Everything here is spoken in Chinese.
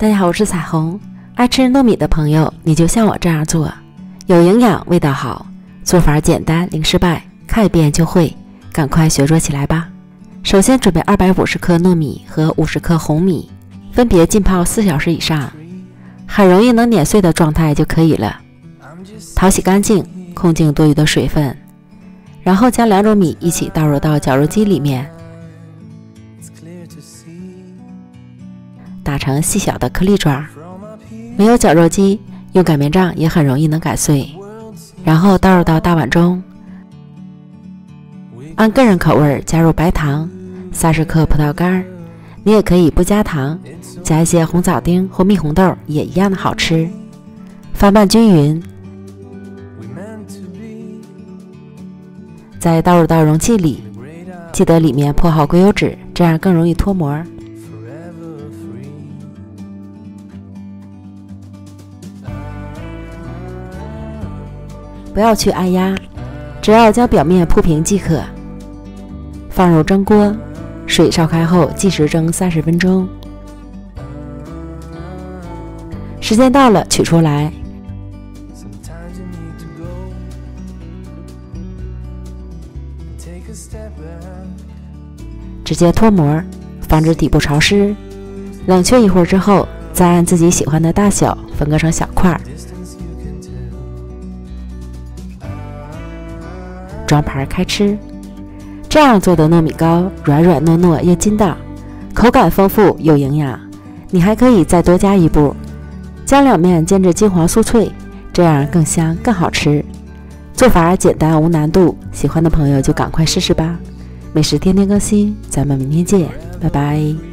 大家好，我是彩虹。爱吃糯米的朋友，你就像我这样做，有营养，味道好，做法简单，零失败，看一遍就会，赶快学做起来吧。首先准备250克糯米和50克红米，分别浸泡4小时以上，很容易能碾碎的状态就可以了。淘洗干净，控净多余的水分，然后将2种米一起倒入到绞肉机里面，打成细小的颗粒状。没有绞肉机，用擀面杖也很容易能擀碎。然后倒入到大碗中，按个人口味加入白糖，30克葡萄干，你也可以不加糖，加一些红枣丁或蜜红豆也一样的好吃。翻拌均匀，再倒入到容器里，记得里面铺好硅油纸，这样更容易脱模。不要去按压，只要将表面铺平即可。放入蒸锅，水烧开后计时蒸30分钟。时间到了，取出来。直接脱模，防止底部潮湿。冷却一会儿之后，再按自己喜欢的大小分割成小块，装盘开吃。这样做的糯米糕软软糯糯又筋道，口感丰富有营养。你还可以再多加一步，将两面煎至金黄酥脆，这样更香更好吃。做法简单无难度，喜欢的朋友就赶快试试吧。美食天天更新，咱们明天见，拜拜。